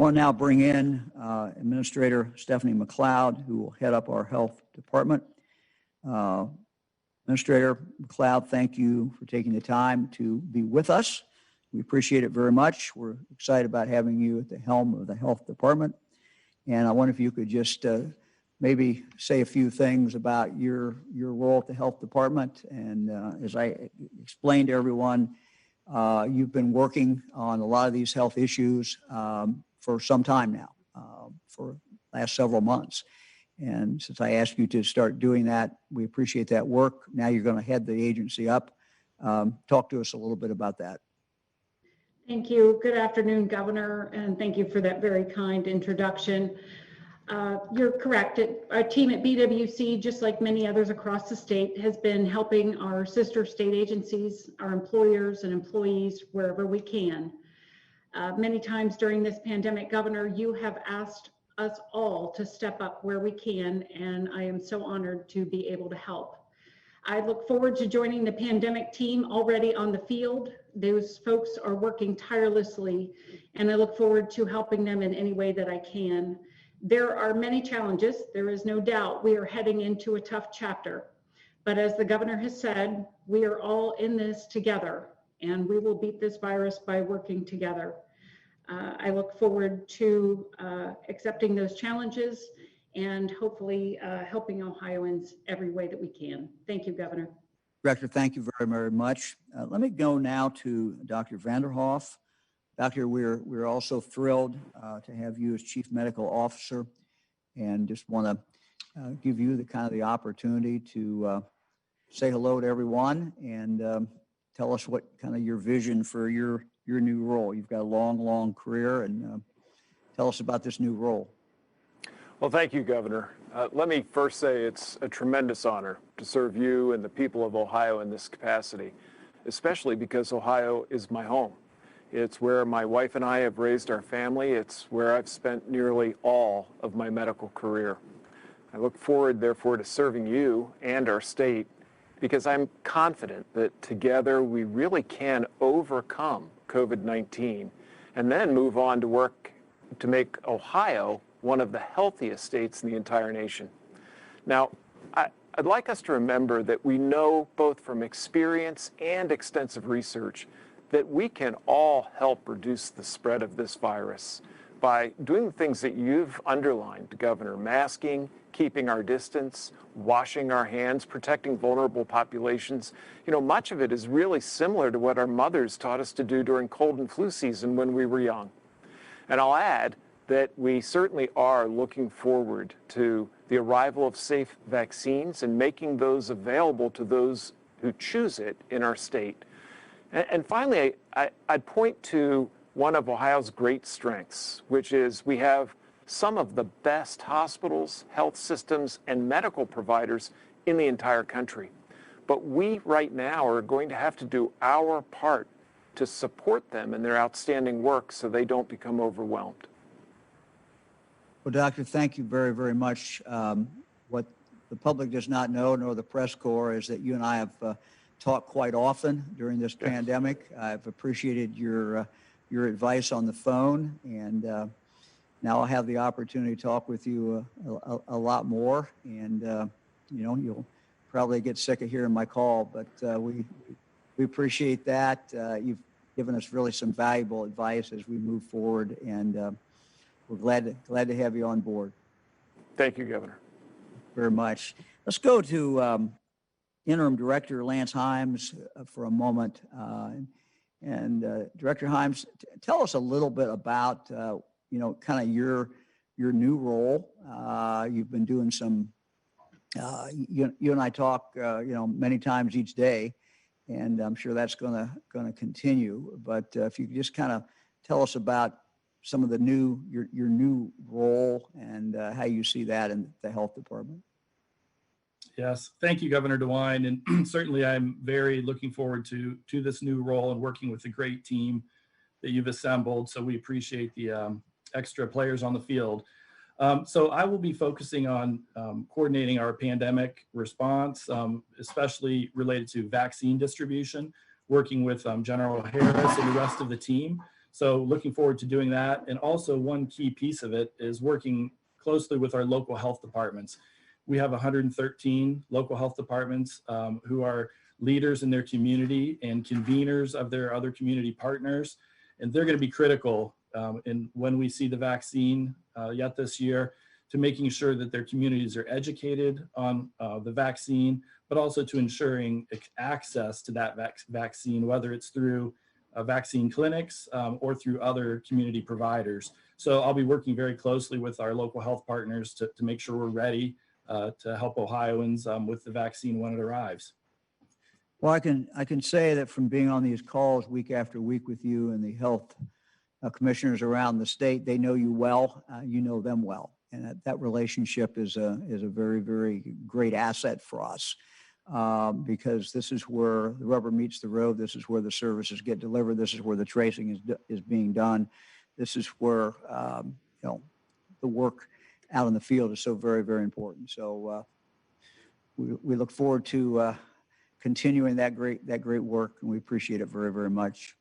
want to now bring in Administrator Stephanie McCloud, who will head up our health department. Administrator McCloud, thank you for taking the time to be with us. We appreciate it very much. We're excited about having you at the helm of the health department. And I wonder if you could just maybe say a few things about your role at the health department. And as I explained to everyone, you've been working on a lot of these health issues for some time now, for the last several months. And since I asked you to start doing that, we appreciate that work. Now you're going to head the agency up. Talk to us a little bit about that. Thank you. Good afternoon, Governor, and thank you for that very kind introduction. You're correct. Our team at BWC, just like many others across the state, has been helping our sister state agencies, our employers and employees wherever we can. Many times during this pandemic, Governor, you have asked us all to step up where we can, and I am so honored to be able to help. I look forward to joining the pandemic team already on the field. Those folks are working tirelessly, and I look forward to helping them in any way that I can. There are many challenges. There is no doubt we are heading into a tough chapter. But as the governor has said, we are all in this together, and we will beat this virus by working together. I look forward to accepting those challenges and hopefully helping Ohioans every way that we can. Thank you, Governor. Director, thank you very, very much. Let me go now to Dr. Vanderhoff. Doctor, we're also thrilled to have you as Chief Medical Officer, and just want to give you the opportunity to say hello to everyone and tell us what your vision for your new role. You've got a long career, and tell us about this new role. Well, thank you, Governor. Let me first say it's a tremendous honor to serve you and the people of Ohio in this capacity, especially because Ohio is my home. It's where my wife and I have raised our family. It's where I've spent nearly all of my medical career. I look forward, therefore, to serving you and our state because I'm confident that together we really can overcome COVID-19 and then move on to work to make Ohio one of the healthiest states in the entire nation. Now, I'd like us to remember that we know both from experience and extensive research that we can all help reduce the spread of this virus by doing the things that you've underlined, Governor: masking, keeping our distance, washing our hands, protecting vulnerable populations. You know, much of it is really similar to what our mothers taught us to do during cold and flu season when we were young. And I'll add that we certainly are looking forward to the arrival of safe vaccines and making those available to those who choose it in our state. And finally, I'd point to one of Ohio's great strengths, which is we have some of the best hospitals, health systems, and medical providers in the entire country. But we right now are going to have to do our part to support them in their outstanding work so they don't become overwhelmed. Well, Doctor, thank you very, very much. What the public does not know, nor the press corps, is that you and I have talked quite often during this pandemic. I've appreciated your advice on the phone, and now I'll have the opportunity to talk with you a lot more. And you know, you'll probably get sick of hearing my call, but we appreciate that. You've given us really some valuable advice as we move forward, and we're glad to have you on board. Thank you, Governor. Very much. Let's go to Interim Director Lance Himes for a moment. Director Himes, tell us a little bit about your new role. You've been doing some. You and I talk many times each day, and I'm sure that's going to continue. But if you could just tell us about some of the your new role and how you see that in the health department. Yes, thank you, Governor DeWine, and certainly I'm very looking forward to this new role and working with the great team that you've assembled. So we appreciate the extra players on the field. So I will be focusing on coordinating our pandemic response, especially related to vaccine distribution, working with General Harris and the rest of the team So looking forward to doing that. And also one key piece of it is working closely with our local health departments. We have 113 local health departments who are leaders in their community and conveners of their other community partners. And they're going to be critical in when we see the vaccine yet this year, to making sure that their communities are educated on the vaccine, but also to ensuring access to that vaccine, whether it's through vaccine clinics or through other community providers. So I'll be working very closely with our local health partners to make sure we're ready to help Ohioans with the vaccine when it arrives. Well, I can say that from being on these calls week after week with you and the health commissioners around the state, they know you well, you know them well. And that relationship is a very, very great asset for us because this is where the rubber meets the road. This is where the services get delivered. This is where the tracing is being done. This is where, the work out in the field is so very, very important. So we look forward to continuing that great work, and we appreciate it very, very much.